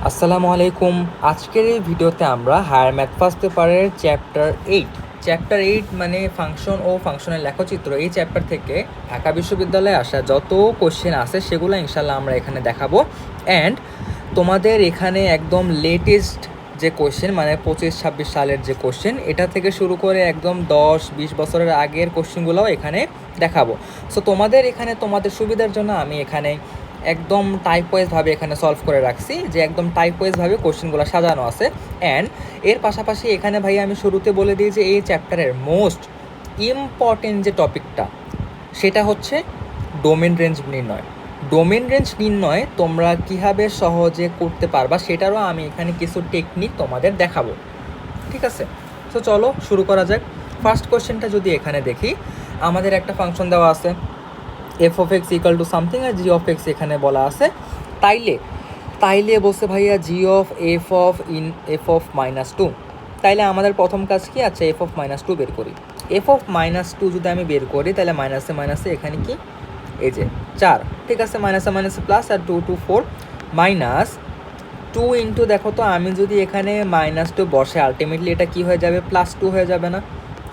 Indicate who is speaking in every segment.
Speaker 1: আসসালামু আলাইকুম। আজকের এই ভিডিওতে আমরা হায়ার ম্যাথ ফার্স্ট পেপারের চ্যাপ্টার 8 মানে ফাংশন ও ফাংশনের লেখচিত্র, এই চ্যাপ্টার থেকে ঢাকা বিশ্ববিদ্যালয়ে আসা যত কোশ্চেন আছে সেগুলো ইনশাল্লাহ আমরা এখানে দেখাবো। অ্যান্ড তোমাদের এখানে একদম লেটেস্ট যে কোশ্চেন মানে 25-26 সালের যে কোশ্চেন, এটা থেকে শুরু করে একদম 10-20 বছরের আগের কোশ্চেনগুলোও এখানে দেখাবো। সো তোমাদের এখানে তোমাদের সুবিধার জন্য আমি এখানে একদম টাইপ ওয়াইজভাবে এখানে সলভ করে রাখছি, যে একদম টাইপ ওয়াইজভাবে কোশ্চেনগুলো সাজানো আছে। অ্যান্ড এর পাশাপাশি এখানে ভাই আমি শুরুতে বলে দিই যে এই চ্যাপ্টারের মোস্ট ইম্পর্টেন্ট যে টপিকটা সেটা হচ্ছে ডোমেন রেঞ্জ নির্ণয়। ডোমেন রেঞ্জ নির্ণয় তোমরা কীভাবে সহজে করতে পারবা সেটারও আমি এখানে কিছু টেকনিক তোমাদের দেখাবো, ঠিক আছে? তো চলো শুরু করা যাক। ফার্স্ট কোশ্চেনটা যদি এখানে দেখি, আমাদের একটা ফাংশন দেওয়া আছে F of x equal to something আর জি অফ এক্স এখানে বলা আছে। তাইলে বলছে ভাইয়া g of f of minus two. তাইলে আমাদের প্রথম কাজ কি? আচ্ছা, এফ অফ মাইনাস টু বের করি। এফ অফ মাইনাস টু যদি আমি বের করি তাহলে মাইনাসে এখানে কি, এই যে 4, ঠিক আছে, মাইনাসে প্লাস আর 2 2 4 মাইনাস 2 ইন্টু, দেখো তো আমি যদি এখানে -2 বসে আলটিমেটলি এটা কি হয়ে যাবে? +2 হয়ে যাবে না?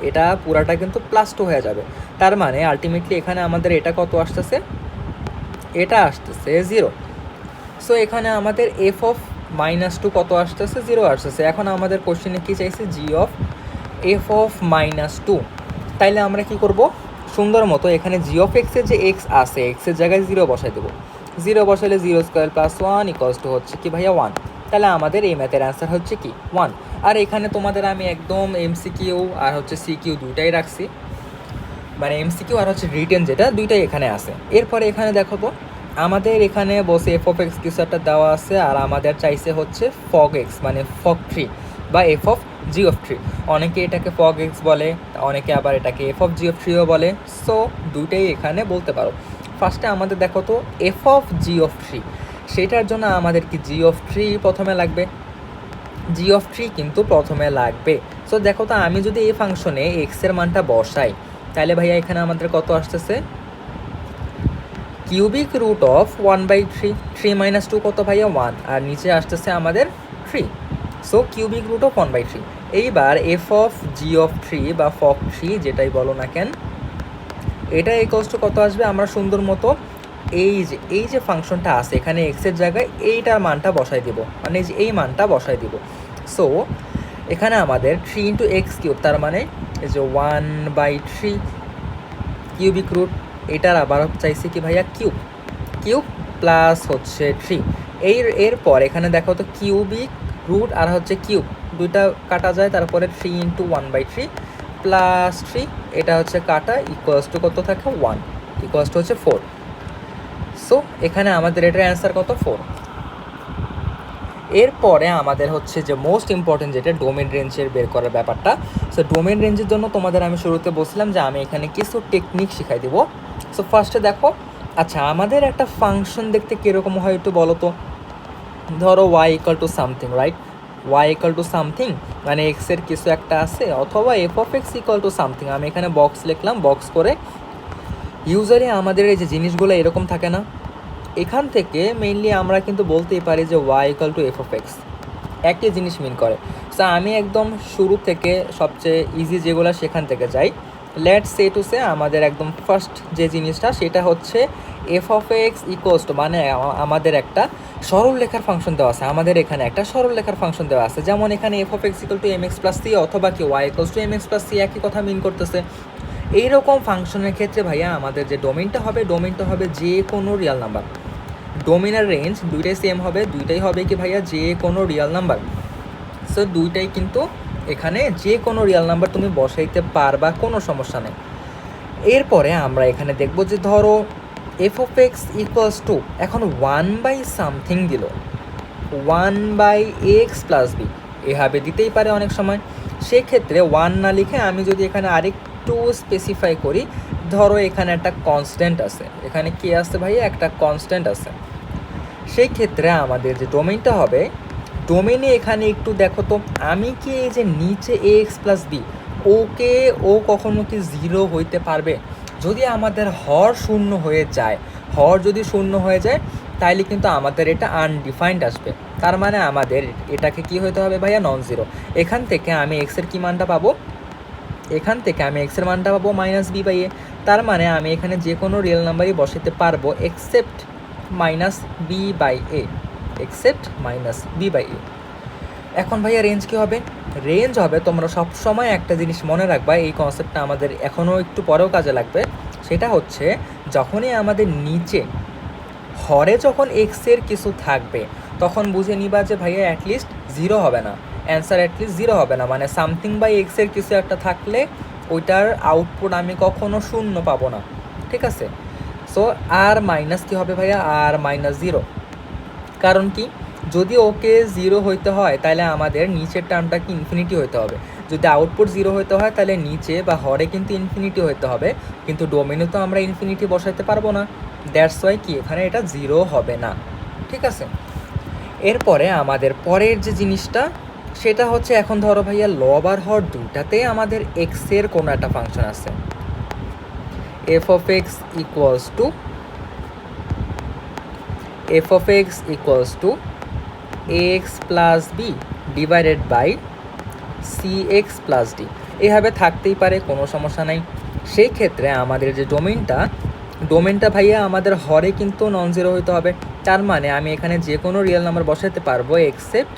Speaker 1: এটা পুরাটা কিন্তু +2 হয়ে যাবে। তার মানে আলটিমেটলি এখানে আমাদের এটা কত আসতেছে? এটা আসতেছে 0। সো এখানে আমাদের এফ অফ -2 কত আসতেছে? 0 আসতেছে। এখন আমাদের কোশ্চেনে কি চাইছে? জি অফ এফ অফ -2। তাইলে আমরা কি করব? সুন্দর মতো এখানে জি অফ এক্সের যে এক্স আছে, এক্সের জায়গায় 0 বসাই দেবো। 0 বসালে 0² + 1 = হচ্ছে কি ভাইয়া 1। তাহলে আমাদের এই ম্যাথের অ্যান্সার হচ্ছে কি 1। আর এখানে তোমাদের আমি একদম এমসিকিউ আর হচ্ছে সিকিউ দুইটাই রাখছি, মানে এমসিকিউ আর হচ্ছে রিটেন যেটা, দুইটাই এখানে আছে। এরপরে এখানে দেখো তো আমাদের এখানে বসে এফ অফ এক্স কিছু একটা দেওয়া আছে, আর আমাদের চাইছে হচ্ছে ফগ এক্স মানে ফগ 3 বা এফ অফ জি অফ 3। অনেকে এটাকে ফগ এক্স বলে, অনেকে আবার এটাকে এফ অফ জি অফ 3ও বলে। সো দুইটাই এখানে বলতে পারো। ফার্স্টে আমাদের দেখো তো এফ অফ জি অফ 3, সেটার জন্য আমাদের কি জি অফ 3 প্রথমে লাগবে। জি অফ 3 কিন্তু প্রথমে লাগবে। সো দেখো তো আমি যদি এই ফাংশনে এক্সের মানটা বসাই তাহলে ভাইয়া এখানে আমাদের কত আসতেছে? Cubic root of 1/3। 3 - 2 কত ভাইয়া? 1। আর নিচে আসতেছে আমাদের 3। So cubic root of 1/3। এইবার এফ অফ জি অফ 3 বা ফক 3 যেটাই বলো না কেন, এটা ইকুয়ালস টু কত আসবে? আমরা সুন্দর মতো এই যে ফাংশনটা আছে এখানে এক্সের জায়গায় এইটার মানটা বসাই দিব, মানে এই মানটা বসাই দিব। সো এখানে আমাদের 3 × x³ তার মানে এই যে 1/3 কিউবিক রুট, এটার আবার চাইছে কি ভাইয়া কিউব প্লাস হচ্ছে 3। এরপর এখানে দেখো তো কিউবিক রুট আর হচ্ছে কিউব দুইটা কাটা যায়, তারপরে 3 × 1/3 প্লাস 3 এটা হচ্ছে কাটা, ইকুয়ালস টু কত থাকে? 1, ইকুয়ালস টু হচ্ছে 4। সো এখানে আমাদের এটার অ্যান্সার কত? 4। এরপরে আমাদের হচ্ছে যে মোস্ট ইম্পর্টেন্ট যেটা ডোমেন রেঞ্জের বের করার ব্যাপারটা। সো ডোমেন রেঞ্জের জন্য তোমাদের আমি শুরুতে বলছিলাম যে আমি এখানে কিছু টেকনিক শিখাই দেবো। সো ফার্স্টে দেখো, আচ্ছা আমাদের একটা ফাংশন দেখতে কীরকম হয় একটু বলো তো। ধরো y = something, right? y = something মানে এক্সের কিছু একটা আছে, অথবা এফ অফ এক্স = সামথিং। আমি এখানে বক্স লিখলাম, বক্স করে ইউজারে আমাদের এই যে জিনিসগুলো এরকম থাকে না, এখান থেকে মেইনলি আমরা কিন্তু বলতেই পারি যে y = এফ অফ এক্স একই জিনিস মিন করে। সো আমি একদম শুরু থেকে সবচেয়ে ইজি যেগুলো সেখান থেকে যাই। লেটস সে আমাদের একদম ফার্স্ট যে জিনিসটা সেটা হচ্ছে F of x equals two, মানে আমাদের একটা সরল লেখার ফাংশন দেওয়া আছে। আমাদের এখানে একটা সরল লেখার ফাংশন দেওয়া আছে, যেমন এখানে F of x = mx + c অথবা কি y = mx + c, একই কথা মিন করতেছে। এইরকম ফাংশনের ক্ষেত্রে ভাইয়া আমাদের যে ডোমেইনটা হবে যে কোনো রিয়াল নাম্বার। ডোমেইন আর রেঞ্জ দুইটাই সেম হবে, দুইটাই হবে কি ভাইয়া? যে কোনো রিয়াল নাম্বার। সো দুইটাই কিন্তু এখানে যে কোনো রিয়াল নাম্বার তুমি বসাইতে পারবা, কোনো সমস্যা নেই। এরপরে আমরা এখানে দেখব যে ধরো F of x equals two, এখন 1/সামথিং দিল, 1/x + b এভাবে দিতেই পারে অনেক সময়। সেক্ষেত্রে 1 না লিখে আমি যদি এখানে আরেকটু স্পেসিফাই করি, ধরো এখানে একটা কনস্ট্যান্ট আছে, এখানে কি আছে ভাইয়া? একটা কনস্ট্যান্ট আছে। সেই ক্ষেত্রে আমাদের যে ডোমেইনটা হবে, ডোমেইনে এখানে একটু দেখো তো, আমি কি এই যে নিচে ax + b ও কখনো কি 0 হইতে পারবে? যদি আমাদের হর শূন্য হয়ে যায়, তাইলে কিন্তু আমাদের এটা আনডিফাইন্ড আসবে। তার মানে আমাদের এটাকে কি হতে হবে ভাইয়া, নন জিরো। এখান থেকে আমি এক্সের কি মানটা পাবো, এখান থেকে আমি এক্সের মানটা পাবো মাইনাস বি বাই এ। তার মানে আমি এখানে যে কোনো রিয়েল নাম্বারই বসাতে পারবো except minus b by a, except minus b by a. এখন ভাইয়া রেঞ্জ কী হবে, রেঞ্জ হবে, তোমরা সবসময় একটা জিনিস মনে রাখবা, এই কনসেপ্টটা আমাদের এখনও একটু পরেও কাজে লাগবে। সেটা হচ্ছে যখনই আমাদের নিচে হরে যখন এক্সের কিছু থাকবে তখন বুঝে নিবা যে ভাইয়া অ্যাটলিস্ট জিরো হবে না, অ্যান্সার অ্যাটলিস্ট জিরো হবে না, মানে সামথিং বাই এক্সের কিছু একটা থাকলে ওইটার আউটপুট আমি কখনো শূন্য পাবো না, ঠিক আছে। সো আর মাইনাস কী হবে ভাইয়া, আর মাইনাস জিরো। কারণ কি, যদি ওকে জিরো হইতে হয় তাহলে আমাদের নিচের টার্মটা কি ইনফিনিটি হইতে হবে, যদি আউটপুট জিরো হইতে হয় তাহলে নিচে বা হরে কিন্তু ইনফিনিটি হইতে হবে, কিন্তু ডোমেনে তো আমরা ইনফিনিটি বসাইতে পারবো না, দ্যাটস ওয়াই কি এখানে এটা জিরো হবে না, ঠিক আছে। এরপরে আমাদের পরের যে জিনিসটা সেটা হচ্ছে, এখন ধরো ভাইয়া লব আর হর দুটাতেই আমাদের এক্সের কোনো একটা ফাংশন আছে, F of x equals to F of x equals to X plus B divided by C X plus D, এভাবে থাকতেই পারে, কোনো সমস্যা নাই। সেই ক্ষেত্রে আমাদের যে ডোমেনটা ভাইয়া আমাদের হরে কিন্তু নন জিরো হইতে হবে। তার মানে আমি এখানে যে কোনো রিয়েল নাম্বার বসাতে পারবো except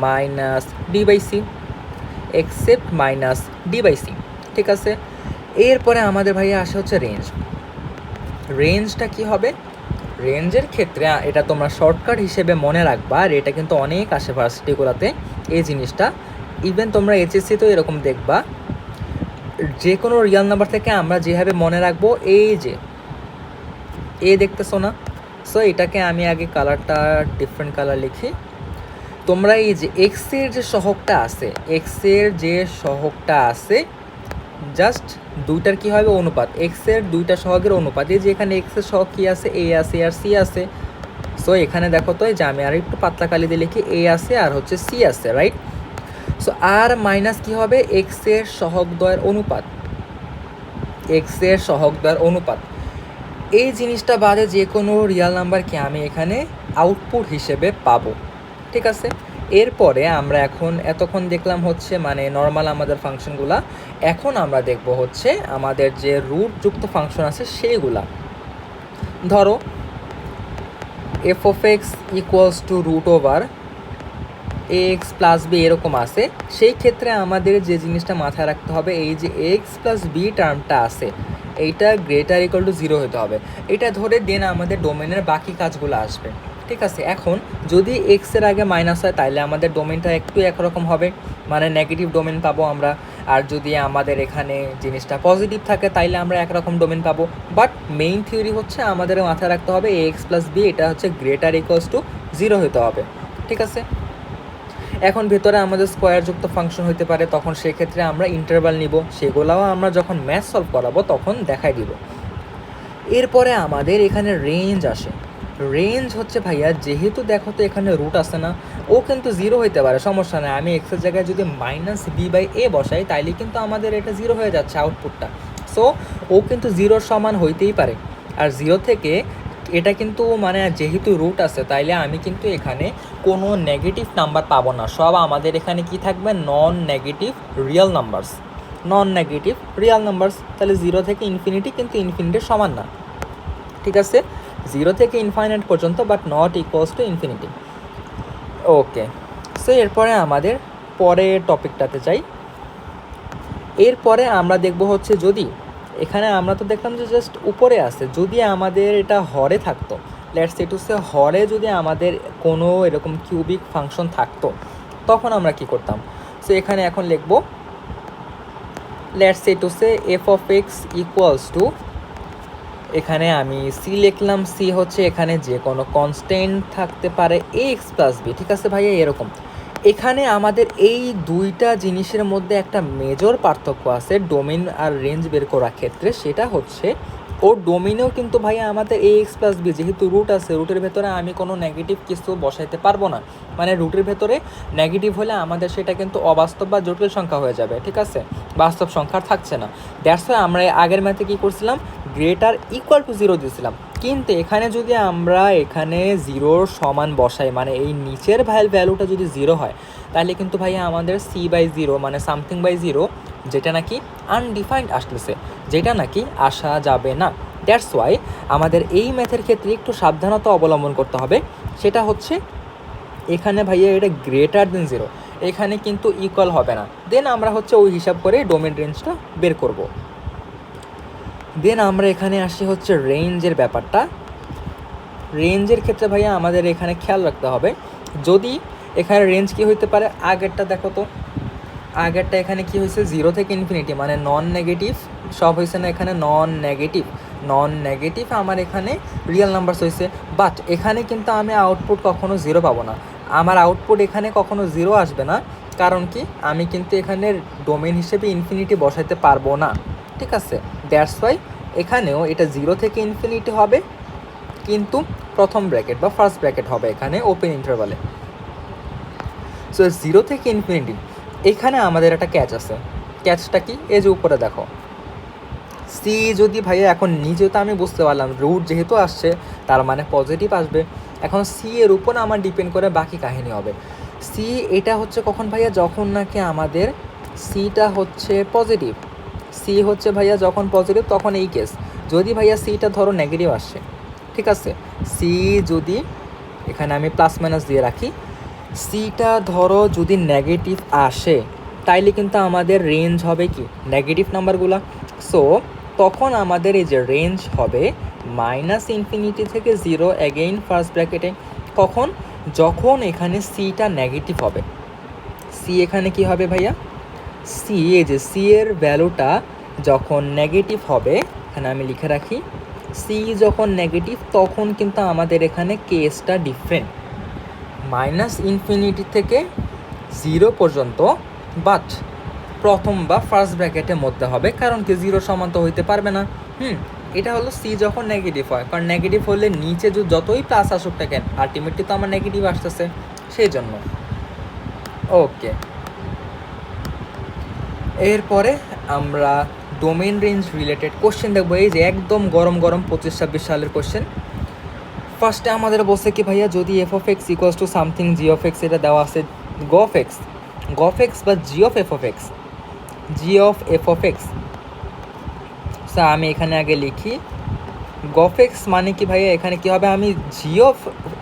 Speaker 1: minus D by C, except minus D by C, ঠিক আছে। এরপরে আমাদের ভাইয়া আসে হচ্ছে রেঞ্জ। রেঞ্জটা কি হবে, রেঞ্জের ক্ষেত্রে এটা তোমরা শর্টকাট হিসেবে মনে রাখবা, আর এটা কিন্তু অনেক আসে ভার্সিটিগুলোতে এই জিনিসটা, ইভেন তোমরা এইচএসসিতেও এরকম দেখবা, যে কোনো রিয়েল নাম্বার থেকে আমরা যেভাবে মনে রাখবো, এই যে এ দেখতেছো না, সো এটাকে আমি আগে কালারটা ডিফারেন্ট কালার লিখি। তোমরা এই যে এক্সের যে সহগটা আছে জাস্ট দুইটার কি হবে অনুপাত, এক্সের দুইটা সহগের অনুপাত, এই যে এখানে এক্সের সহগ কি আছে, এ আছে আর সি আছে। সো এখানে দেখো তো এই যে আমি আর একটু পাতলা কালি দিয়ে লিখি, এ আছে আর হচ্ছে সি আছে, রাইট। সো আর মাইনাস কি হবে, এক্সের সহগদ্বয়ের অনুপাত, এক্সের সহগদ্বয়ের অনুপাত। এই জিনিসটা বাদে যে কোনো রিয়েল নাম্বারকে আমি এখানে আউটপুট হিসেবে পাবো, ঠিক আছে। এরপরে আমরা এতক্ষণ দেখলাম হচ্ছে মানে নর্মাল আমাদের ফাংশনগুলা, এখন আমরা দেখব হচ্ছে আমাদের যে রুট যুক্ত ফাংশন আছে সেইগুলা। ধরো F of x equals to root over A X plus B এরকম আছে, সেই ক্ষেত্রে আমাদের যে জিনিসটা মাথায় রাখতে হবে, এই যে এক্স প্লাস বি টার্মটা আছে এইটা গ্রেটার ইকুয়াল টু জিরো হতে হবে, এটা ধরে দেন আমাদের ডোমেনের বাকি কাজগুলো আসবে, ঠিক আছে। এখন যদি এক্সের আগে মাইনাস হয় তাহলে আমাদের ডোমেনটা একটু একরকম হবে, মানে নেগেটিভ ডোমেন পাবো আমরা, আর যদি আমাদের এখানে জিনিসটা পজিটিভ থাকে তাইলে আমরা একরকম ডোমেন পাবো। বাট মেইন থিওরি হচ্ছে আমাদের মাথায় রাখতে হবে এ এক্স প্লাস বি এটা হচ্ছে গ্রেটার ইকুয়ালস টু জিরো হতে হবে, ঠিক আছে। এখন ভেতরে আমাদের স্কোয়ারযুক্ত ফাংশন হতে পারে, তখন সেক্ষেত্রে আমরা ইন্টারভাল নিব, সেগুলোও আমরা যখন ম্যাথ সলভ করাবো তখন দেখাই দিব। এরপরে আমাদের এখানে রেঞ্জ আসে। রেঞ্জ হচ্ছে ভাইয়া, যেহেতু দেখো তো এখানে রুট আসে না, ও কিন্তু জিরো হইতে পারে, সমস্যা নেই। আমি এক্সের জায়গায় যদি মাইনাস বি বাই এ বসাই তাইলে কিন্তু আমাদের এটা জিরো হয়ে যাচ্ছে আউটপুটটা। সো ও কিন্তু জিরোর সমান হইতেই পারে, আর জিরো থেকে এটা কিন্তু মানে যেহেতু রুট আছে তাইলে আমি কিন্তু এখানে কোনো নেগেটিভ নাম্বার পাবো না, সব আমাদের এখানে কি থাকবে, non negative real numbers, non negative real numbers. তাহলে জিরো থেকে ইনফিনিটি, কিন্তু ইনফিনিটির সমান না, ঠিক আছে, জিরো থেকে ইনফাইনাইট পর্যন্ত, but not equals to infinity. Okay, so এরপরে আমাদের পরের টপিকটাতে যাই। এরপরে আমরা দেখব হচ্ছে, যদি এখানে আমরা তো দেখলাম যে জাস্ট উপরে আছে, যদি আমাদের এটা হরে থাকতো, লেটস সে টু সে হরে যদি আমাদের কোনো এরকম কিউবিক ফাংশন থাকতো তখন আমরা কি করতাম। সো এখানে এখন লিখব let's say to say F of x equals two, এখানে আমি সি লিখলাম, সি হচ্ছে এখানে যে কোনো কনস্ট্যান্ট থাকতে পারে এ এক্স প্লাস বি, ঠিক আছে ভাইয়া। এরকম এখানে আমাদের এই দুইটা জিনিসের মধ্যে একটা মেজর পার্থক্য আছে ডোমেন আর রেঞ্জ বের করার ক্ষেত্রে, সেটা হচ্ছে ও ডোমেনেও কিন্তু ভাইয়া আমাদের এ এক্স প্লাস বি, যেহেতু রুট আছে, রুটের ভেতরে আমি কোনো নেগেটিভ কিছু বসাইতে পারবো না, মানে রুটের ভেতরে নেগেটিভ হলে আমাদের সেটা কিন্তু অবাস্তব বা জটিল সংখ্যা হয়ে যাবে, ঠিক আছে, বাস্তব সংখ্যা থাকছে না। দ্যাটস ওয়াই আমরা আগের ম্যাথে কী করছিলাম, গ্রেটার ইকুয়াল টু জিরো দিয়েছিলাম, কিন্তু এখানে যদি আমরা এখানে জিরোর সমান বসাই, মানে এই নিচের ভ্যালুটা যদি জিরো হয়, তাহলে কিন্তু ভাইয়া আমাদের c/0 মানে সামথিং বাই জিরো, যেটা নাকি আনডিফাইন্ড আসতেছে, যেটা নাকি আসা যাবে না। দ্যাটস ওয়াই আমাদের এই ম্যাথের ক্ষেত্রে একটু সাবধানতা অবলম্বন করতে হবে। সেটা হচ্ছে এখানে ভাইয়া এটা গ্রেটার দেন জিরো, এখানে কিন্তু ইকুয়াল হবে না। দেন আমরা হচ্ছে ওই হিসাব করে ডোমেন রেঞ্জটা বের করব। দেন আমরা এখানে আসি হচ্ছে রেঞ্জের ব্যাপারটা। রেঞ্জের ক্ষেত্রে ভাইয়া আমাদের এখানে খেয়াল রাখতে হবে, যদি এখানে রেঞ্জ কী হইতে পারে, আগেরটা দেখো তো, আগেরটা এখানে কি হয়েছে, জিরো থেকে ইনফিনিটি মানে নন নেগেটিভ সব হয়েছে না, এখানে নন নেগেটিভ আমার এখানে রিয়েল নাম্বারস হয়েছে। বাট এখানে কিন্তু আমি আউটপুট কখনো জিরো পাবো না, আমার আউটপুট এখানে কখনো জিরো আসবে না। কারণ কি, আমি কিন্তু এখানে ডোমেন হিসেবে ইনফিনিটি বসাইতে পারবো না, ঠিক আছে। দ্যাটস ওয়াই এখানেও এটা জিরো থেকে ইনফিনিটি হবে, কিন্তু প্রথম ব্র্যাকেট বা ফার্স্ট ব্র্যাকেট হবে এখানে ওপেন ইন্টারভালে। সো জিরো থেকে ইনফিনিটি, এখানে আমাদের একটা ক্যাচ আছে। ক্যাচটা কি, এই যে উপরে দেখো সি, যদি ভাইয়া এখন নিজে তো আমি বুঝতে পারলাম রুট যেহেতু আসছে তার মানে পজিটিভ আসবে। এখন সি এর উপর আমার ডিপেন্ড করে বাকি কাহিনী হবে। সি এটা হচ্ছে কখন ভাইয়া, যখন নাকি আমাদের সিটা হচ্ছে পজিটিভ। সি হচ্ছে ভাইয়া যখন পজিটিভ তখন এই কেস। যদি ভাইয়া সিটা ধরো নেগেটিভ আসছে, ঠিক আছে, সি যদি এখানে আমি প্লাস মাইনাস দিয়ে রাখি, সিটা ধরো যদি নেগেটিভ আসে, তাইলে কিন্তু আমাদের রেঞ্জ হবে কি নেগেটিভ নাম্বারগুলো। সো তখন আমাদের এই যে রেঞ্জ হবে মাইনাস ইনফিনিটি থেকে জিরো অ্যাগেইন ফার্স্ট ব্র্যাকেটে। কখন, যখন এখানে সিটা নেগেটিভ হবে। সি এখানে কি হবে ভাইয়া, সি এই যে সি এর ভ্যালুটা যখন নেগেটিভ হবে, এখানে আমি লিখে রাখি, সি যখন নেগেটিভ তখন কিন্তু আমাদের এখানে কেসটা ডিফারেন্ট, মাইনাস ইনফিনিটি থেকে জিরো পর্যন্ত, বাট প্রথম বা ফার্স্ট ব্র্যাকেটের মধ্যে হবে। কারণ কি, জিরো সমান তো হইতে পারবে না। এটা হলো সি যখন নেগেটিভ হয়, কারণ নেগেটিভ হলে নিচে যতই প্লাস আসুক না কেন আলটিমেটলি তো আমার নেগেটিভ আসতেছে, সেই জন্য। ওকে, এরপরে আমরা ডোমেন রেঞ্জ রিলেটেড কোশ্চেন দেখবো। এই যে একদম গরম 25-26 সালের কোশ্চেন। ফার্স্টে আমাদের বলছে কি ভাইয়া, যদি f of x equals to something g of x, এটা দেওয়া আছে গফ এক্স বা g of f of x. So আমি এখানে আগে লিখি গফ এক্স মানে কি ভাইয়া, এখানে কি হবে, আমি জি অফ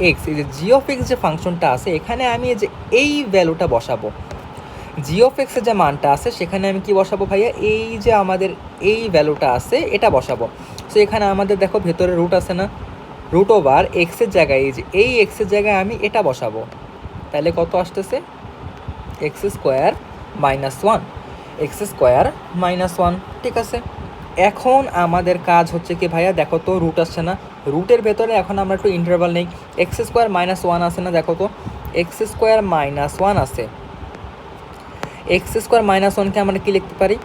Speaker 1: এক্স, এই যে জি অফ এক্স যে ফাংশনটা আছে এখানে আমি যে এই ভ্যালুটা বসাবো, জি অফ এক্সের যে মানটা আছে সেখানে আমি কি বসাবো ভাইয়া, এই যে আমাদের এই ভ্যালুটা আছে এটা বসাবো। সো এখানে আমাদের দেখো ভেতরে রুট আছে না, রুট ওভার এক্সের জায়গায় এই যে এই এক্সের জায়গায় আমি এটা বসাবো, তাহলে কত আসতেছে, এক্স স্কোয়ার মাইনাস ওয়ান। ঠিক আছে, এখন আমাদের কাজ হচ্ছে কি ভাইয়া, দেখো তো রুট আসছে না, রুটের ভেতরে এখন আমরা একটু ইন্টারভাল নেই, এক্স স্কোয়ার মাইনাস ওয়ান আছে না, দেখো তো এক্স স্কোয়ার মাইনাস ওয়ান আছে। এক্স স্কোয়ার মাইনাস ওয়ানকে আমরা কি লিখতে পারি,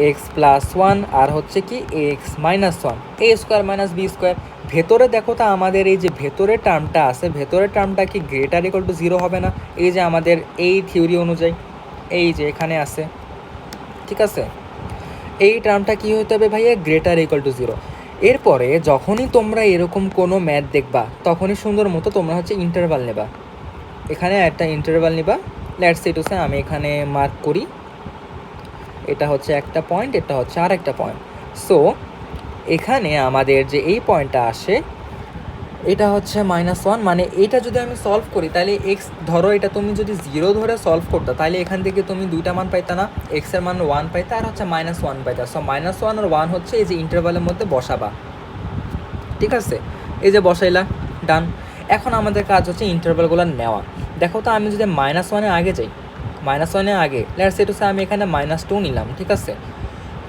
Speaker 1: এক্স প্লাস ওয়ান, আর হচ্ছে কি এক্স মাইনাস ওয়ান, এ স্কোয়ার মাইনাস বি স্কোয়ার। ভেতরে দেখো তো আমাদের এই যে ভেতরের টার্মটা আছে, ভেতরের টার্মটা কি গ্রেটার ইকুয়াল টু জিরো হবে না, এই যে আমাদের এই থিওরি অনুযায়ী এই যে এখানে আছে, ঠিক আছে, এই টার্মটা কি হতে হবে ভাইয়া, গ্রেটার ইকুয়াল টু জিরো। এরপরে যখনই তোমরা এরকম কোনো ম্যাথ দেখবা তখনই সুন্দর মতো তোমরা হচ্ছে ইন্টারভাল নেবা, এখানে একটা ইন্টারভাল নিবা। লেটস সে টু সে আমি এখানে মার্ক করি, এটা হচ্ছে একটা পয়েন্ট, এটা হচ্ছে আর একটা পয়েন্ট। সো এখানে আমাদের যে এই পয়েন্টটা আসে এটা হচ্ছে মাইনাস ওয়ান, মানে এটা যদি আমি সলভ করি তাহলে এক্স ধরো, এটা তুমি যদি জিরো ধরে সলভ করতো তাহলে এখান থেকে তুমি দুইটা মান পাইতা না, এক্সের মান ওয়ান পাইতা আর হচ্ছে মাইনাস ওয়ান পাইতা। সো মাইনাস ওয়ান আর ওয়ান হচ্ছে এই যে ইন্টারভালের মধ্যে বসাবা, ঠিক আছে, এই যে বসাইলা, ডান। এখন আমাদের কাজ হচ্ছে ইন্টারভালগুলো নেওয়া। দেখো তো আমি যদি মাইনাস ওয়ানে আগে যাই, মাইনাস ওয়ানে আগে লেটস সে টু সে আমি এখানে মাইনাস টু নিলাম, ঠিক আছে,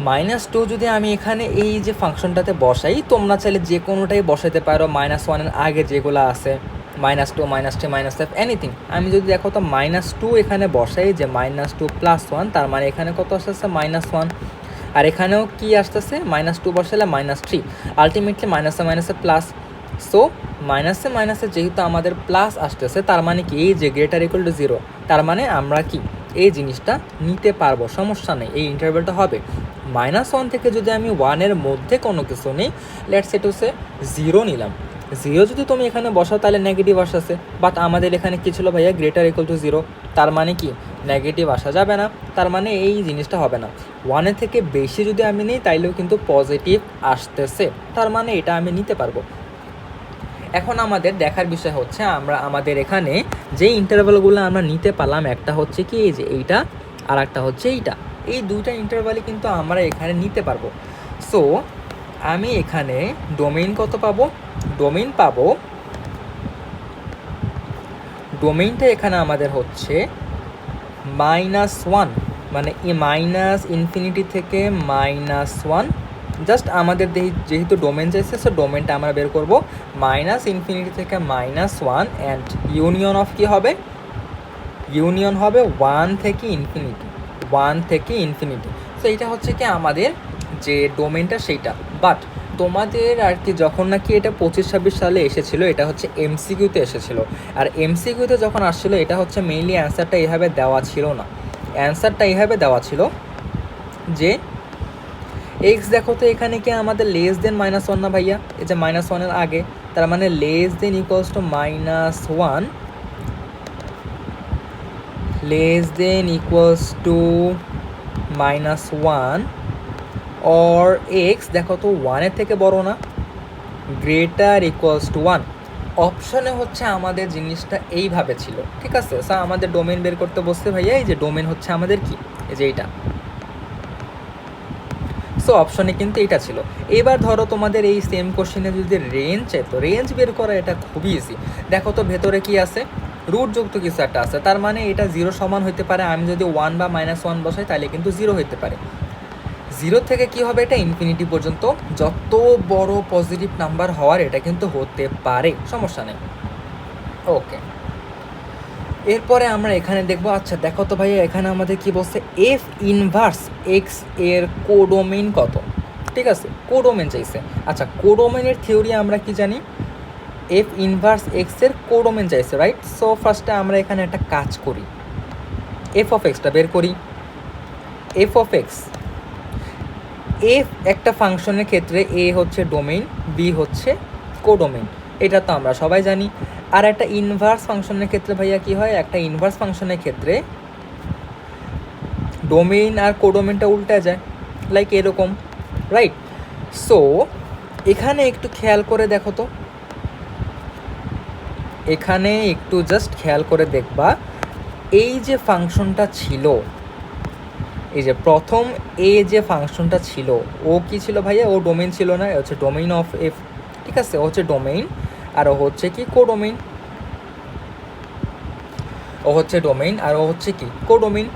Speaker 1: মাইনাস টু যদি আমি এখানে এই যে ফাংশনটাতে বসাই, তোমরা চাইলে যে কোনোটাই বসাতে পারো মাইনাস ওয়ানের আগে যেগুলো আছে, minus two, minus three, minus five, anything. আমি যদি দেখো তো মাইনাস টু এখানে বসাই, যে মাইনাস টু প্লাস ওয়ান, তার মানে এখানে কত আসতেছে, মাইনাস ওয়ান। আর এখানেও কি আসতেছে, মাইনাস টু বসালে মাইনাস থ্রি, আলটিমেটলি মাইনাসে মাইনাসে প্লাস। সো মাইনাসে মাইনাসে যেহেতু আমাদের প্লাস আসতেছে, তার মানে কি এই যে গ্রেটার ইকুয়াল টু জিরো, তার মানে আমরা কি এই জিনিসটা নিতে পারবো, সমস্যা নেই, এই ইন্টারভ্যালটা হবে -1 থেকে যদি আমি 1-এর মধ্যে কোনো কিছু নিই, লেটস সে টু সে 0 নিলাম, 0 যদি তুমি এখানে বসাও তাহলে নেগেটিভ আসছে, বাট আমাদের এখানে কী ছিল ভাইয়া, গ্রেটার ইকুয়াল টু 0, তার মানে কি নেগেটিভ আসা যাবে না, তার মানে এই জিনিসটা হবে না। 1-এর থেকে বেশি যদি আমি নিই তাইলেও কিন্তু পজিটিভ আসতেছে, তার মানে এটা আমি নিতে পারবো। এখন আমাদের দেখার বিষয় হচ্ছে আমরা আমাদের এখানে যে ইন্টারভ্যালগুলো আমরা নিতে পারলাম, একটা হচ্ছে কি এই যে এইটা, আর একটা হচ্ছে এইটা, এই দুইটা ইন্টারভ্যালই কিন্তু আমরা এখানে নিতে পারবো। সো আমি এখানে ডোমেইন কত পাবো, ডোমেইনটা এখানে আমাদের হচ্ছে -1, মানে মাইনাস ইনফিনিটি থেকে -1। জাস্ট আমাদের যেহেতু ডোমেন চাইছে, সো ডোমেনটা আমরা বের করব -ইনফিনিটি থেকে -1, অ্যান্ড ইউনিয়ন অফ কী হবে, ইউনিয়ন হবে 1 থেকে ইনফিনিটি। সো এইটা হচ্ছে কি আমাদের যে ডোমেনটা সেইটা। বাট তোমাদের আর কি যখন নাকি এটা 25-26 সালে এসেছিলো, এটা হচ্ছে এমসিকিউতে এসেছিলো, আর এমসিকিউতে যখন আসছিলো এটা হচ্ছে মেইনলি অ্যান্সারটা এইভাবে দেওয়া ছিল না, অ্যান্সারটা এইভাবে দেওয়া ছিল যে এক্স দেখো তো এখানে কি আমাদের লেস দেন -1 না ভাইয়া, এই যে -1-এর আগে, তার মানে less than equals to -1, less than equals to -1, or x দেখো তো 1-এর থেকে বড় না, গ্রেটার ইকুয়ালস টু 1। অপশনে হচ্ছে আমাদের জিনিসটা এইভাবে ছিল, ঠিক আছে। স্যার আমাদের ডোমেন বের করতে বসতে ভাইয়া, এই যে ডোমেন হচ্ছে আমাদের কি, এই যে এইটা। সো অপশনে কিন্তু এটা ছিল। এবার ধরো তোমাদের এই সেম কোশ্চেনে যদি রেঞ্জ চাই, তো রেঞ্জ বের করা এটা খুবই ইজি। দেখো তো ভেতরে কি আছে, রুট যুক্ত কিছু একটা আছে, তার মানে এটা 0 সমান হইতে পারে, আমি যদি 1 বা -1 বসাই তাহলে কিন্তু 0 হইতে পারে। 0 থেকে কি হবে, এটা ইনফিনিটি পর্যন্ত যত বড় পজিটিভ নাম্বার হওয়ার এটা কিন্তু হতে পারে, সমস্যা নেই। ওকে, এরপরে আমরা এখানে দেখবো, আচ্ছা দেখো তো ভাইয়া এখানে আমাদের কি বলছে, এফ ইনভার্স এক্স এর কোডোমেইন কত, ঠিক আছে, কোডোমেইন চাইছে। আচ্ছা কোডোমেইনের থিওরি আমরা কি জানি, এফ ইনভার্স এক্স এর কোডোমেইন চাইছে, রাইট। সো ফার্স্টে আমরা এখানে একটা কাজ করি, এফ অফ এক্সটা বের করি। এফ অফ এক্স, এফ একটা ফাংশনের ক্ষেত্রে এ হচ্ছে ডোমেইন, বি হচ্ছে কোডোমেইন, এটা তো আমরা সবাই জানি। আর একটা ইনভার্স ফাংশনের ক্ষেত্রে ভাইয়া কি হয়, একটা ইনভার্স ফাংশনের ক্ষেত্রে ডোমেইন আর কোডোমেইনটা উল্টা যায়, লাইক এরকম, রাইট। সো এখানে একটু খেয়াল করে দেখো তো, এখানে একটু জাস্ট খেয়াল করে দেখবা, এই যে ফাংশনটা ছিল, এই যে প্রথম এ যে ফাংশনটা ছিল, ও কি ছিল ভাইয়া, ও ডোমেইন ছিল না, হচ্ছে ডোমেইন অফ এফ, ঠিক আছে, ও হচ্ছে ডোমেইন, আর ও হচ্ছে কি কোডোমেইন, ও হচ্ছে ডোমেইন আর ও হচ্ছে কি কোডোমেইন।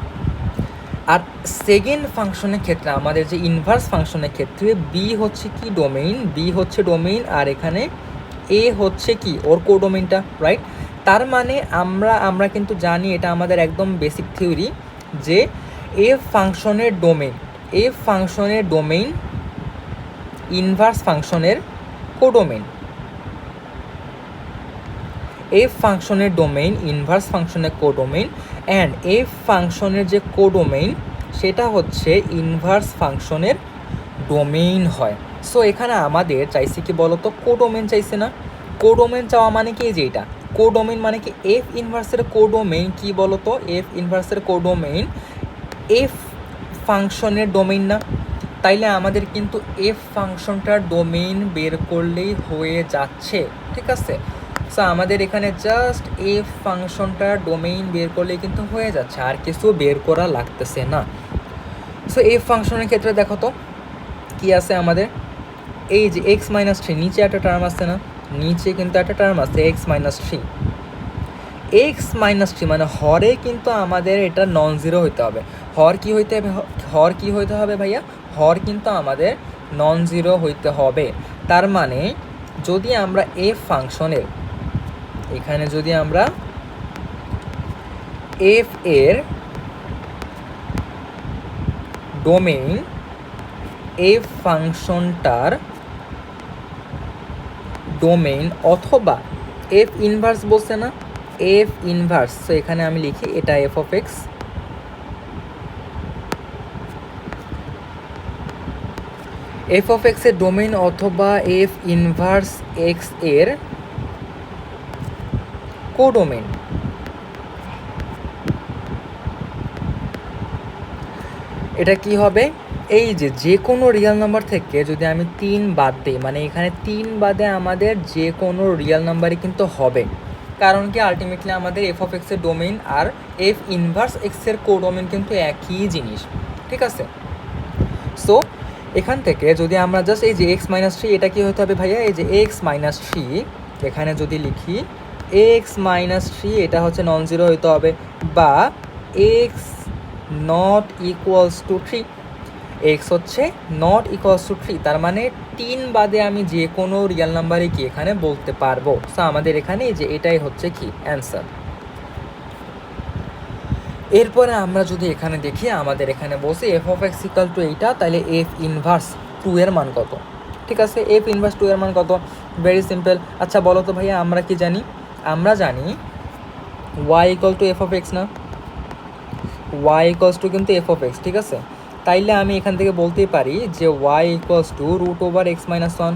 Speaker 1: আর সেকেন্ড ফাংশনের ক্ষেত্রে আমাদের যে ইনভার্স ফাংশনের ক্ষেত্রে বি হচ্ছে কি ডোমেইন, বি হচ্ছে ডোমেইন, আর এখানে এ হচ্ছে কি ওর কোডোমেইনটা, রাইট। তার মানে আমরা কিন্তু জানি, এটা আমাদের একদম বেসিক থিওরি, যে এফ ফাংশনের ডোমেইন ইনভার্স ফাংশনের কোডোমেইন, এফ ফাংশনের ডোমেইন ইনভার্স ফাংশনের কোডোমেইন, অ্যান্ড এফ ফাংশনের যে কোডোমেইন সেটা হচ্ছে ইনভার্স ফাংশনের ডোমেইন হয়। সো এখানে আমাদের চাইছে কি বলতো, কোডোমেইন চাইছে না। কোডোমেইন চাওয়া মানে কি, যে এটা কোডোমেইন মানে কি, এফ ইনভার্সের কোডোমেইন কি বলতো, এফ ইনভার্সের কোডোমেইন এফ ফাংশনের ডোমেইন না, তাইলে আমাদের কিন্তু এফ ফাংশনটার ডোমেইন বের করলেই হয়ে যাচ্ছে, ঠিক আছে। সো আমাদের এখানে জাস্ট এফ ফাংশনটার ডোমেইন বের করলেই কিন্তু হয়ে যাচ্ছে, আর কিছু বের করা লাগতেছে না। সো এফ ফাংশনের ক্ষেত্রে দেখো তো কি আছে আমাদের, এই যে x-3, নিচে একটা টার্ম আছে না, নিচে কিন্তু একটা টার্ম আছে x-3, x-3 মানে হরে কিন্তু আমাদের এটা নন জিরো হইতে হবে। হর কি হইতে হবে ভাইয়া, হর কিন্তু আমাদের নন জিরো হইতে হবে। তার মানে যদি আমরা এফ ফাংশনের, এখানে যদি আমরা এফ এর ডোমেইন, এফ ফাংশনটার ডোমেইন অথবা এফ ইনভার্স বলছে না, এফ ইনভার্স, তো এখানে আমি লিখি এটা F of x, F of x এর ডোমেইন অথবা এফ ইনভার্স এক্স এর কোডোমেইন। এটা কি হবে, এই যে কোনো রিয়েল নাম্বার থেকে যদি আমি 3 বাদ দিই, মানে এখানে 3 বাদে আমাদের যে কোনো রিয়েল নাম্বারই কিন্তু হবে, কারণ কি আলটিমেটলি আমাদের এফ অফ এক্সের ডোমেইন আর এফ ইনভার্স এক্সের কোডোমেইন কিন্তু একই জিনিস, ঠিক আছে। সো এখান থেকে যদি আমরা জাস্ট এই যে এক্স মাইনাস থ্রি, এটা কি হতে হবে ভাইয়া, এই যে এক্স মাইনাস থ্রি এখানে যদি লিখি এক্স মাইনাস থ্রি, এটা হচ্ছে নন জিরো হইতে হবে, বা x not equals to three, x হচ্ছে নট ইকুয়ালস টু থ্রি, তার মানে 3 বাদে আমি যে কোনো রিয়েল নাম্বারে কি এখানে বলতে পারবো। সো আমাদের এখানে এই যে এটাই হচ্ছে কি অ্যান্সার। এরপরে আমরা যদি এখানে দেখি, আমাদের এখানে বসে F of x equal two এইটা, তাহলে এফ ইনভার্স 2 এর মান কত, ঠিক আছে। এফ ইনভার্স 2 এর মান কত, ভেরি সিম্পল। আচ্ছা বলো তো ভাইয়া, আমরা কি জানি, আমরা জানি Y equal to F of X না, ওয়াই ইকুয়ালস টু কিন্তু এফ অফ এক্স, ঠিক আছে। তাইলে আমি এখান থেকে বলতেই পারি যে Y equals to root over X minus one,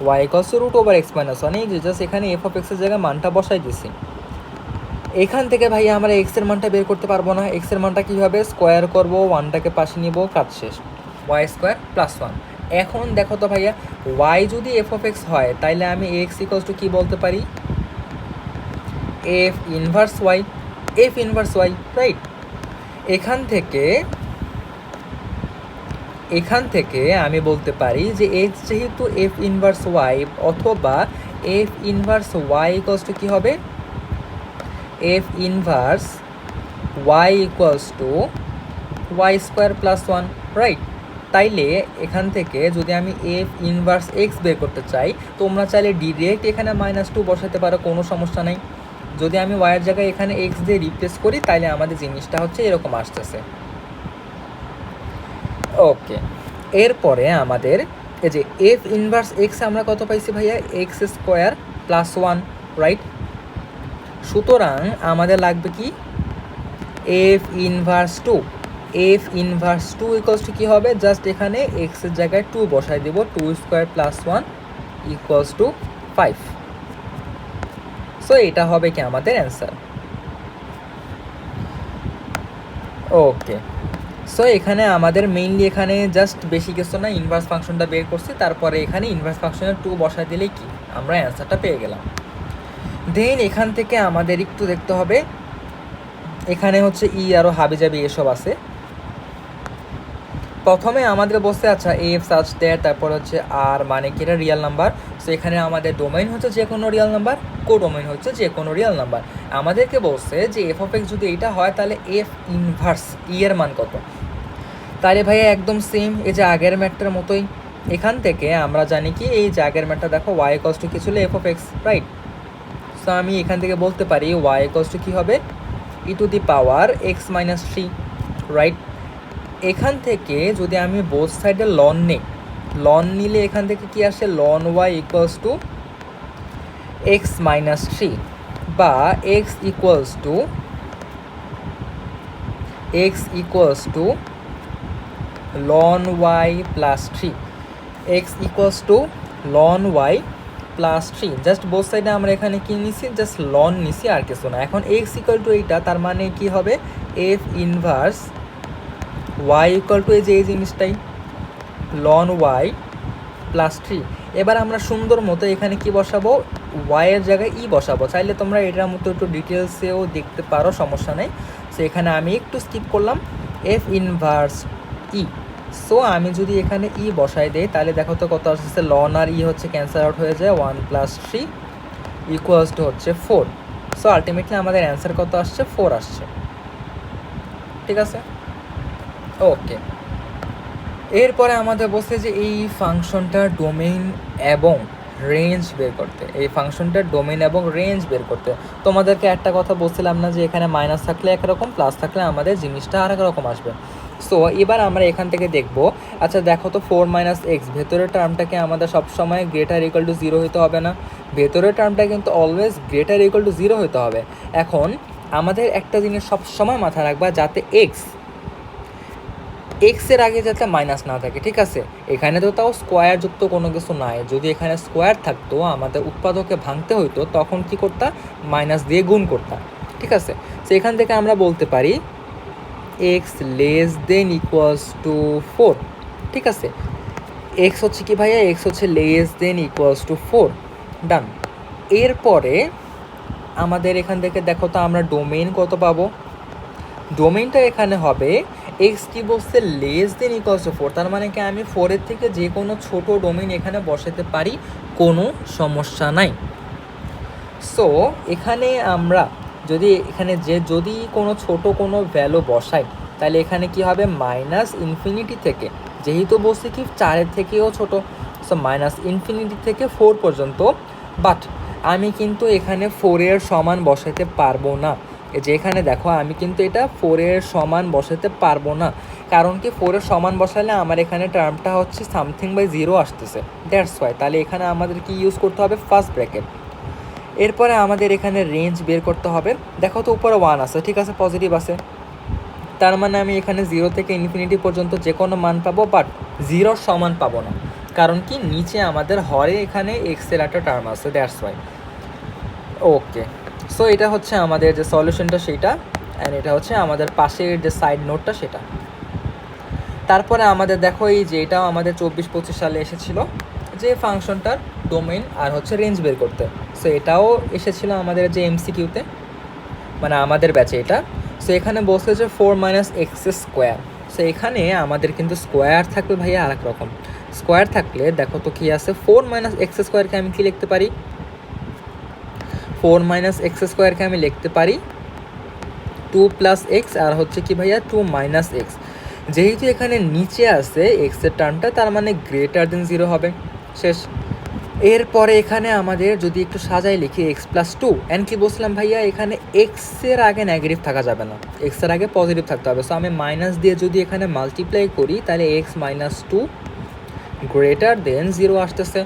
Speaker 1: Y equals to root over X minus one, এই যে জাস্ট এখানে এফ অফ এক্সের জায়গায় মানটা বসাই দিছি। এখান থেকে ভাইয়া আমরা এক্সের মানটা বের করতে পারবো না, এক্সের মানটা কী হবে, স্কোয়ার করবো, ওয়ানটাকে পাশে নিব, কাজ শেষ, ওয়াই স্কোয়ার প্লাস ওয়ান। এখন দেখো তো ভাইয়া, ওয়াই যদি এফ অফ এক্স হয় তাইলে আমি এক্স ইকুয়ালস টু কী বলতে পারি, f inverse y, f inverse y, right. এখান থেকে আমি বলতে পারি যে এক্স যেহেতু এফ ইনভার্স ওয়াই, অথবা f inverse y equals to কী হবে, F inverse y equals to y square plus one, right. তাইলে এখান থেকে যদি আমি এফ ইনভার্স এক্স বের করতে চাই, তোমরা চাইলে ডিরেক্ট এখানে -2 বসাতে পারো, কোনো সমস্যা নেই। যদি আমি ওয়াইয়ের জায়গায় এখানে এক্স দিয়ে রিপ্লেস করি, তাইলে আমাদের জিনিসটা হচ্ছে এরকম আসতেছে, ওকে। এরপরে আমাদের এই যে এফ ইনভার্স এক্স আমরা কত পাইছি ভাইয়া, x square plus one, right. সুতরাং আমাদের লাগবে কি, f inverse two, f inverse two equals to কী হবে, জাস্ট এখানে এক্সের জায়গায় 2 বসাই দেবো, 2 square plus one equals to 5। So এটা হবে কি আমাদের অ্যান্সার, ওকে। সো এখানে আমাদের মেইনলি এখানে জাস্ট বেশি কিছু না, ইনভার্স ফাংশনটা বের করছি, তারপরে এখানে ইনভার্স ফাংশনের 2 বসাই দিলেই কি আমরা অ্যান্সারটা পেয়ে গেলাম। দেন এখান থেকে আমাদের একটু দেখতে হবে, এখানে হচ্ছে ই আরও হাবিজাবি এসব আছে। প্রথমে আমাদের বসে আচ্ছা এফ সাচ দ্যাট, তারপর হচ্ছে আর মানে কি এটা রিয়েল নাম্বার। সো এখানে আমাদের ডোমেইন হচ্ছে যে কোনো রিয়েল নাম্বার, কোডোমেইন হচ্ছে যে কোনো রিয়েল নাম্বার। আমাদেরকে বলছে যে এফ অফ এক্স যদি এইটা হয় তাহলে এফ ইনভার্স ই এর মান কত। তাহলে ভাইয়া একদম সেম এই যে আগের ম্যাটটার মতোই, এখান থেকে আমরা জানি কি এই যে আগের ম্যাটটা দেখো ওয়াই ইকুয়ালস টু কি ছিল, F of x, right. So আমি এখান থেকে বলতে পারি ওয়াই ইকুয়ালস টু কী হবে, e to the power x minus three, right. এখান থেকে যদি আমি বোথ সাইডে লন নিই, লন নিলে এখান থেকে কি আসে, ln y equals to x minus three, বা x equals to ln y plus three, x equals to ln y plus three. Just both সাইডে আমরা এখানে কি নিছি, জাস্ট লন নিছি, আর কিছু না। এখন এক্স ইকুয়াল টু এইটা, তার মানে কি হবে, F inverse Y equal to এই যে এই জিনিসটাই লন ওয়াই প্লাস থ্রি। এবার আমরা সুন্দর মতো এখানে কি বসাবো, ওয়াইয়ের জায়গায় ই বসাবো। চাইলে তোমরা এটার মতো একটু ডিটেলসেও দেখতে পারো, সমস্যা নেই। সো এখানে আমি একটু স্কিপ করলাম, এফ ইনভার্স ই। সো আমি যদি এখানে ই বসাই দেই, তাহলে দেখো তো কত আসছে, লন আর ই হচ্ছে ক্যান্সেল আউট হয়ে যায়, 1 প্লাস 3 ইকুয়ালস টু হচ্ছে 4। সো আলটিমেটলি আমাদের অ্যান্সার কত আসছে, 4 আসছে, ঠিক আছে, ওকে। এরপরে আমাদের বলছে যে এই ফাংশনটার ডোমেইন এবং রেঞ্জ বের করতে, এই ফাংশনটার ডোমেইন এবং রেঞ্জ বের করতে। তোমাদেরকে একটা কথা বলছিলাম না যে এখানে মাইনাস থাকলে একরকম, প্লাস থাকলে আমাদের জিনিসটা আর এক রকম আসবে। সো এবার আমরা এখান থেকে দেখব, আচ্ছা দেখো তো 4 মাইনাস এক্স, ভেতরের টার্মটাকে আমাদের সবসময় গ্রেটার ইকুয়াল টু 0 হতে হবে না, ভেতরের টার্মটা কিন্তু অলওয়েজ গ্রেটার ইকুয়াল টু 0 হতে হবে। এখন আমাদের একটা জিনিস সবসময় মাথায় রাখবা, যাতে এক্স এক্সের আগে যাতে মাইনাস না থাকে, ঠিক আছে। এখানে তো তাও স্কোয়ার যুক্ত কোনো কিছু নাই, যদি এখানে স্কোয়ার থাকতো আমাদের উৎপাদকে ভাঙতে হইতো, তখন কি করতাম, মাইনাস দিয়ে গুণ করতাম, ঠিক আছে। তো এখান থেকে আমরা বলতে পারি x less than equals to 4, ঠিক আছে। এক্স হচ্ছে কি ভাইয়া, এক্স হচ্ছে লেস দেন ইকুয়ালস টু 4, ডান। এরপরে আমাদের এখান থেকে দেখো তো আমরা ডোমেইন কত পাবো, ডোমেইনটা এখানে হবে এক্স কি বলছে, লেস দেন ইকুয়ালস টু 4, তার মানে কি আমি 4-এর থেকে যে কোনো ছোট ডোমেইন এখানে বসাতে পারি, কোনো সমস্যা নাই। সো এখানে আমরা যদি কোনো ছোট কোনো ভ্যালু বসাই, তাহলে এখানে কি হবে, মাইনাস ইনফিনিটি থেকে, যেহেতু বলছি কি 4-এর থেকেও ছোট, সো মাইনাস ইনফিনিটি থেকে 4 পর্যন্ত। বাট আমি কিন্তু এখানে 4-এর সমান বসাতে পারবো না, যে এখানে দেখো আমি কিন্তু এটা 4-এর সমান বসাতে পারবো না, কারণ কি 4-এর সমান বসালে আমার এখানে টার্মটা হচ্ছে সামথিং বাই 0 আসতেছে, দ্যাটস ওয়াই। তাহলে এখানে আমাদের কি ইউজ করতে হবে, ফার্স্ট ব্র্যাকেট। এরপরে আমাদের এখানে রেঞ্জ বের করতে হবে, দেখো তো উপরে 1 আছে, ঠিক আছে, পজিটিভ আছে, তার মানে আমি এখানে 0 থেকে ইনফিনিটি পর্যন্ত যে কোনো মান পাবো, বাট 0-র সমান পাবো না, কারণ কি নিচে আমাদের হরে এখানে এক্সের একটা টার্ম আছে, দ্যাটস ওয়াই। ওকে, সো এটা হচ্ছে আমাদের যে সলিউশনটা সেটা, অ্যান্ড এটা হচ্ছে আমাদের পাশের যে সাইড নোটটা সেটা। তারপরে আমাদের দেখো এই যে এটাও আমাদের 24-25 সালে এসেছিল, যে ফাংশনটার ডোমেইন আর হচ্ছে রেঞ্জ বের করতে। সো এটাও এসেছিলো আমাদের যে এমসিকিউতে, মানে আমাদের ব্যাচে এটা। সো এখানে বলছে যে 4 মাইনাস এক্স স্কোয়ার। সো এখানে আমাদের কিন্তু স্কোয়ার থাকবে ভাইয়া আর এক রকম। স্কোয়ার থাকলে দেখো তো কী আছে, 4 মাইনাস এক্স স্কোয়ারকে আমি কী লিখতে পারি, 4 মাইনাস এক্স স্কোয়ারকে আমি লিখতে পারি 2 প্লাস এক্স, আর হচ্ছে কি ভাইয়া 2 মাইনাস এক্স। যেহেতু এখানে নিচে আছে এক্সের টার্মটা, তার মানে গ্রেটার দেন 0 হবে, শেষ। এরপরে এখানে আমাদের যদি একটু সাজাই লিখি এক্স প্লাস 2, অ্যান্ড কি বলছিলাম ভাইয়া, এখানে এক্সের আগে নেগেটিভ থাকা যাবে না, এক্সের আগে পজিটিভ থাকতে হবে। সো আমি মাইনাস দিয়ে যদি এখানে মাল্টিপ্লাই করি, তাহলে এক্স মাইনাস 2 গ্রেটার দেন 0 আসতেছে।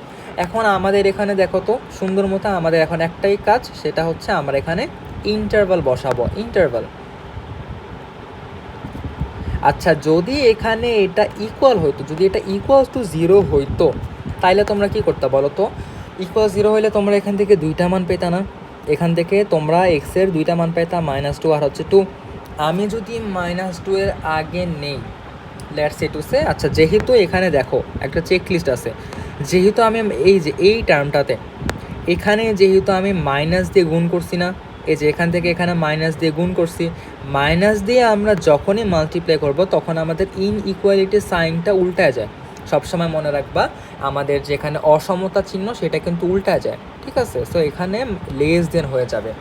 Speaker 1: এখন আমাদের এখানে দেখো তো সুন্দর মতো আমাদের এখন একটাই কাজ, সেটা হচ্ছে আমরা এখানে ইন্টারভাল বসাবো, ইন্টারভাল। আচ্ছা, যদি এখানে এটা ইকুয়াল হইতো, যদি এটা ইকুয়ালস টু 0 হইতো, তাইলে তোমরা কি করতে বলো তো, ইকুয়াল 0 হইলে তোমরা এখান থেকে 2টা মান পেতা না, এখান থেকে তোমরা এক্সের 2টা মান পেতা, -2 আর হচ্ছে 2। আমি যদি -2 এর আগে নেই, লেটস সে টু সে, আচ্ছা যেহেতু এখানে দেখো একটা চেক লিস্ট আছে, যেহেতু আমি এই যে এই টার্মটাতে এখানে যেহেতু আমি মাইনাস দিয়ে গুণ করছি না, এই যে এখান থেকে এখানে মাইনাস দিয়ে গুণ করছি, মাইনাস দিয়ে আমরা যখনই মাল্টিপ্লাই করব তখন আমাদের ইনইকুয়ালিটির সাইনটা উল্টায় যায়। সবসময় মনে রাখবা আমাদের যেখানে অসমতা চিহ্ন সেটা কিন্তু উল্টায় যায়, ঠিক আছে। সো এখানে লেস দেন হয়ে যাবে।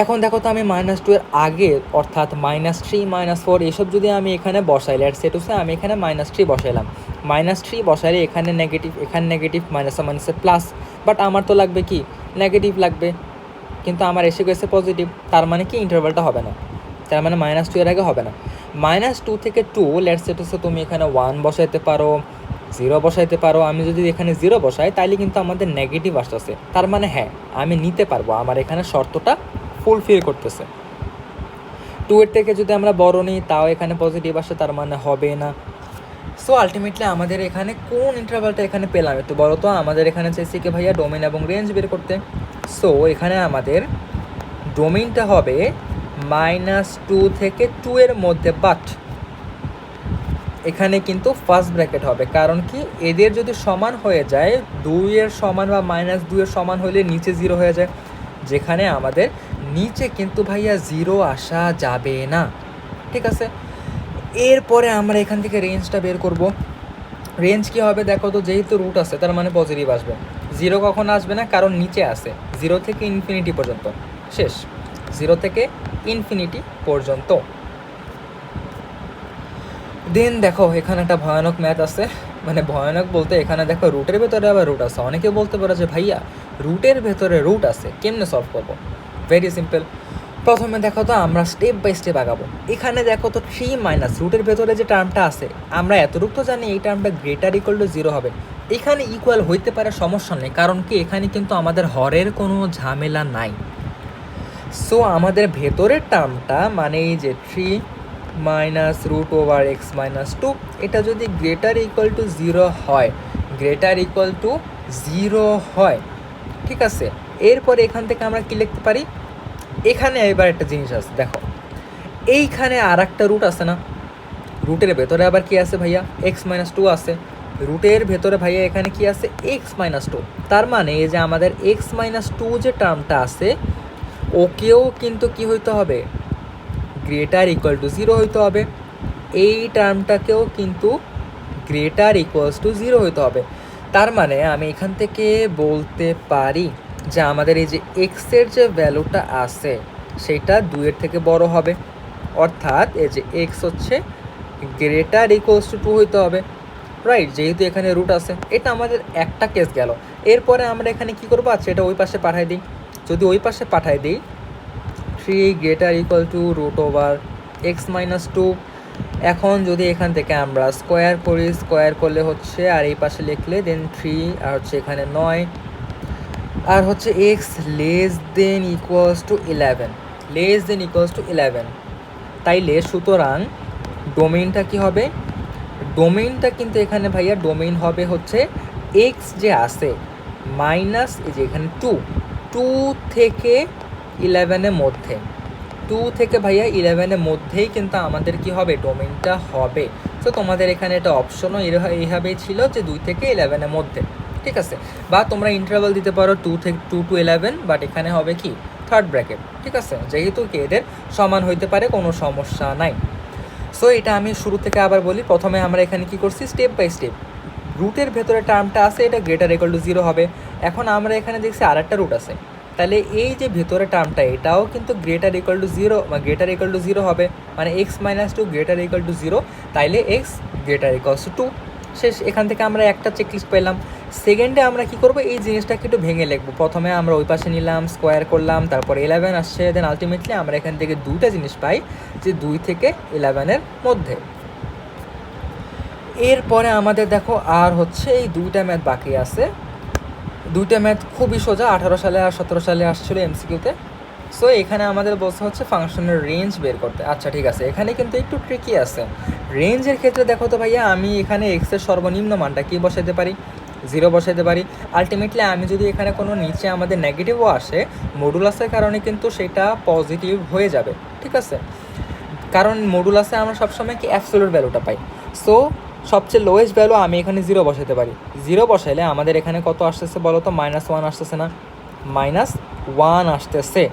Speaker 1: এখন দেখো তো আমি -2 এর আগে অর্থাৎ -3 -4 এসব যদি আমি এখানে বসাই, লেটস সে টু সে আমি এখানে -3 বসাইলাম, -3 বসাইলে এখানে নেগেটিভ, এখানে নেগেটিভ, মাইনাসে মাইনাসে প্লাস, বাট আমার তো লাগবে কি নেগেটিভ লাগবে, কিন্তু আমার এসে গেছে পজিটিভ, তার মানে কি ইন্টারভালটা হবে না, তার মানে -2 এর আগে হবে না। -2 থেকে 2, লেটস সে টু সে তুমি এখানে 1 বসাইতে পারো, 0 বসাইতে পারো। আমি যদি এখানে 0 বসাই তাইলে কিন্তু আমাদের নেগেটিভ আসতেছে, তার মানে হ্যাঁ আমি নিতে পারবো, আমার এখানে শর্তটা ফুলফিল করতেছে। 2 এর থেকে যদি আমরা বড় নিই তাও এখানে পজিটিভ আসে, তার মানে হবে না। সো আলটিমেটলি আমাদের এখানে কোন ইন্টারভালটা এখানে পেলাম একটু বলো তো, আমাদের এখানে চাইছি কি ভাইয়া ডোমেইন এবং রেঞ্জ বের করতে। সো এখানে আমাদের ডোমেইনটা হবে -2 থেকে 2 এর মধ্যে, বাট এখানে কিন্তু ফার্স্ট ব্র্যাকেট হবে, কারণ কি এদের যদি সমান হয়ে যায়, 2 এর সমান বা -2 এর সমান হলে নিচে 0 হয়ে যায়, যেখানে আমাদের নিচে কিন্তু ভাইয়া 0 আসা যাবে না, ঠিক আছে। এরপরে আমরা এখান থেকে রেঞ্জটা বের করব। রেঞ্জ কী হবে দেখো তো, যেহেতু রুট আছে তার মানে পজিটিভ আসবে, 0 কখন আসবে না, কারণ নিচে আছে, 0 থেকে ইনফিনিটি পর্যন্ত, শেষ, 0 থেকে ইনফিনিটি পর্যন্ত। দেন দেখো এখানে একটা ভয়ানক ম্যাথ আছে, মানে ভয়ানক বলতে এখানে দেখো রুটের ভেতরে আবার রুট আছে। অনেকে বলতে পারে যে ভাইয়া রুটের ভেতরে রুট আছে, কেমনে সলভ করবো? Very simple. প্রথমে দেখো তো আমরা স্টেপ বাই স্টেপ আগাবো। এখানে দেখো তো 3 মাইনাস রুটের ভেতরে যে টার্মটা আছে, আমরা এতটুকু তো জানি এই টার্মটা গ্রেটার ইকুয়াল টু 0 হবে। এখানে ইকুয়াল হইতে পারে, সমস্যা নেই, কারণ কি এখানে কিন্তু আমাদের হরের কোনো ঝামেলা নাই। সো আমাদের ভেতরের টার্মটা মানে এই যে 3 minus root over X minus two, এটা যদি গ্রেটার ইকুয়াল টু জিরো হয়, গ্রেটার ইকুয়াল টু জিরো হয়, ঠিক আছে। এরপরে এখান থেকে আমরা কি লিখতে পারি, এখানে এবার একটা জিনিস আছে দেখো, এইখানে আর একটা রুট আছে না, রুটের ভেতরে আবার কি আছে ভাইয়া, এক্স মাইনাস টু আছে, রুটের ভেতরে ভাইয়া এখানে কি আছে, এক্স মাইনাস টু। তার মানে এই যে আমাদের এক্স মাইনাস টু যে টার্মটা আছে, ওকেও কিন্তু কি হইতে হবে, গ্রেটার ইকুয়াল টু জিরো হইতে হবে। এই টার্মটাকেও কিন্তু গ্রেটার ইকুয়ালস টু জিরো হইতে হবে। তার মানে আমি এখান থেকে বলতে পারি যে আমাদের এই যে এক্সের যে ভ্যালুটা আছে সেটা 2-এর থেকে বড় হবে, অর্থাৎ এই যে এক্স হচ্ছে গ্রেটার ইকুয়ালস টু 2 হইতে হবে, রাইট। যেহেতু এখানে রুট আছে, এটা আমাদের একটা কেস গেল। এরপরে আমরা এখানে কি করবো, আচ্ছা এটা ওই পাশে পাঠাই দিই। যদি ওই পাশে পাঠাই দিই, 3 greater equal to root over X minus two. এখন যদি এখান থেকে আমরা স্কোয়ার করি, স্কোয়ার করলে হচ্ছে, আর এই পাশে লিখলে দেন 3, আর হচ্ছে এখানে 9, আর হচ্ছে x less than equals to 11, less than equals to 11। তাইলে সুতরাং ডোমেইনটা কি হবে, ডোমেইনটা কিন্তু এখানে ভাইয়া ডোমেইন হবে হচ্ছে এক্স যে আছে মাইনাস এই যে এখানে 2 থেকে 11-এর মধ্যে, 2 থেকে ভাইয়া 11-এর মধ্যেই কিন্তু আমাদের কি হবে, ডোমেইনটা হবে। তো তোমাদের এখানে এটা অপশনও এইভাবেই ছিল যে 2 থেকে 11-এর মধ্যে, ঠিক আছে। বা তোমরা ইন্টারভাল দিতে পারো 2 to 11, বাট এখানে হবে কি থার্ড ব্র্যাকেট, ঠিক আছে। যেহেতু কি এদের সমান হইতে পারে, কোনো সমস্যা নাই। সো এটা আমি শুরু থেকে আবার বলি, প্রথমে আমরা এখানে কি করছি, স্টেপ বাই স্টেপ। রুটের ভেতরে টার্মটা আছে, এটা গ্রেটার ইকুয়াল টু জিরো হবে। এখন আমরা এখানে দেখছি আর একটা রুট আছে, তাহলে এই যে ভেতরে টার্মটা এটাও কিন্তু গ্রেটার ইকুয়াল টু জিরো বা গ্রেটার ইকুয়াল টু জিরো হবে, মানে X minus two greater equal to zero, তাইলে এক্স গ্রেটার ইকুয়ালস টু 2। শেষ, এখান থেকে আমরা একটা চেকলিস্ট পেলাম। সেকেন্ডে আমরা কি করব, এই জিনিসটাকে একটু ভেঙে লিখবো। প্রথমে আমরা ওই পাশে নিলাম, স্কোয়ার করলাম, তারপর 11 আসছে, দেন আলটিমেটলি আমরা এখান থেকে দুইটা জিনিস পাই যে 2 থেকে 11-এর মধ্যে। এরপরে আমাদের দেখো আর হচ্ছে এই দুইটা ম্যাথ বাকি আছে, দুইটা ম্যাথ খুবই সোজা, 18 সালে আর 17 সালে আসছিল এমসিকিউতে। সো এখানে আমাদের বলতে হচ্ছে ফাংশনের রেঞ্জ বের করতে। আচ্ছা ঠিক আছে, এখানে কিন্তু একটু ট্রিকি আছে। রেঞ্জের ক্ষেত্রে দেখো তো ভাইয়া, আমি এখানে এক্সের সর্বনিম্ন মানটা কি বসাতে পারি, 0 বসাতে পারি। আলটিমেটলি আমি যদি এখানে কোনো নিচে আমাদের নেগেটিভও আসে, মডুলাসের কারণে কিন্তু সেটা পজিটিভ হয়ে যাবে, ঠিক আছে। কারণ মডুলাসে আমরা সবসময় কি অ্যাবসলিউট ভ্যালুটা পাই। সো সবচেয়ে লোয়েস্ট ভ্যালু আমি এখানে 0 বসাতে পারি। 0 বসাইলে আমাদের এখানে কত আসতেছে বলো তো, -1 আসতেছে না, -1 আসতেছে।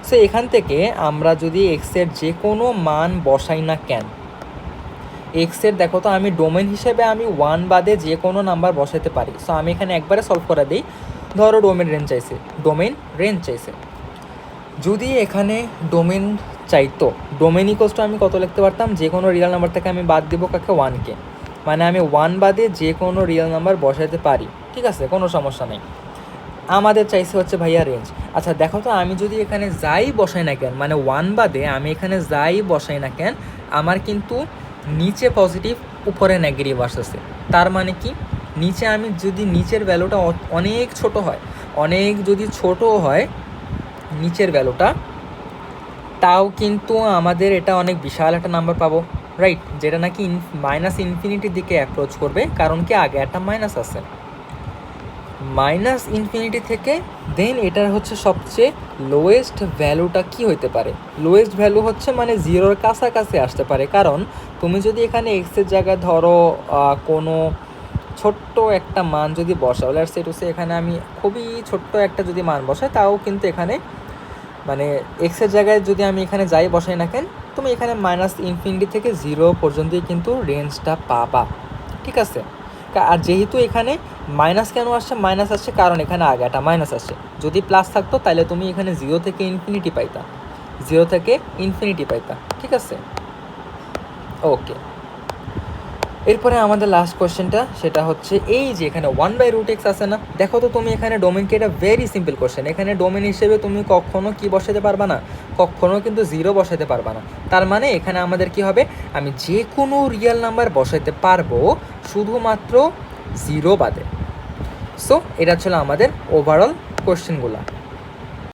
Speaker 1: সো এখান থেকে আমরা যদি এক্সের যে কোনো মান বসাই না কেন, এক্সের দেখো তো আমি ডোমেন হিসেবে আমি 1 বাদে যে কোনো নাম্বার বসাতে পারি। সো আমি এখানে একবারে সলভ করে দিই। ধরো ডোমেন রেঞ্জ চাইছে, যদি এখানে ডোমেন চাইতো, ডোমেন ইকোয়ালস টু আমি কত লিখতে পারতাম, যে কোনো রিয়েল নাম্বার থেকে আমি বাদ দিব কাকে, 1-কে, মানে আমি 1 বাদে যে কোনো রিয়েল নাম্বার বসাতে পারি, ঠিক আছে, কোনো সমস্যা নেই। আমাদের চাইছে হচ্ছে ভাইয়া রেঞ্জ। আচ্ছা দেখো তো, আমি যদি এখানে যাই বসাই না কেন, মানে 1 বাদে আমি এখানে যাই বসাই না কেন, আমার কিন্তু নিচে পজিটিভ উপরে নেগেটিভ আসতেছে। তার মানে কি, নিচে আমি যদি নিচের ভ্যালুটা অনেক ছোট হয়, অনেক যদি ছোটো হয় নিচের ভ্যালুটা, তাও কিন্তু আমাদের এটা অনেক বিশাল একটা নাম্বার পাবো, রাইট, যেটা নাকি মাইনাস ইনফিনিটির দিকে অ্যাপ্রোচ করবে। কারণ কি আগে একটা মাইনাস আছে, মাইনাস ইনফিনিটি থেকে দেন এটার হচ্ছে সবচেয়ে লোয়েস্ট ভ্যালুটা কি হইতে পারে, লোয়েস্ট ভ্যালু হচ্ছে মানে 0-এর কাছাকাছি আসতে পারে। কারণ তুমি যদি এখানে এক্সের জায়গায় ধরো কোনো ছোট্ট একটা মান যদি বসাও, লেটস সে টু সে এখানে আমি খুবই ছোট্ট একটা যদি মান বসাই, তাও কিন্তু এখানে মানে এক্সের জায়গায় যদি আমি এখানে যাই বসাই না কেন, তুমি এখানে মাইনাস ইনফিনিটি থেকে 0 পর্যন্তই কিন্তু রেঞ্জটা পাবা, ঠিক আছে। আর যেহেতু এখানে মাইনাস কেন আসছে, মাইনাস আসছে কারণ এখানে আগে একটা মাইনাস আসছে। যদি প্লাস থাকতো তাহলে তুমি এখানে 0 থেকে ইনফিনিটি পাইতা, 0 থেকে ইনফিনিটি পাইতা, ঠিক আছে, ওকে। এরপরে আমাদের লাস্ট কোয়েশ্চেনটা, সেটা হচ্ছে এই যে এখানে 1/√x আছে না, দেখো তো তুমি এখানে ডোমেনকে, এটা ভেরি সিম্পল কোয়েশ্চেন। এখানে ডোমেন হিসেবে তুমি কখনো কি বসাতে পারবা না, কখনো কিন্তু 0 বসাতে পারবা না। তার মানে এখানে আমাদের কি হবে, আমি যে কোনো রিয়েল নাম্বার বসাতে পারবো শুধুমাত্র 0 বাদে। সো এটা ছিল আমাদের ওভারঅল কোয়েশ্চেনগুলো।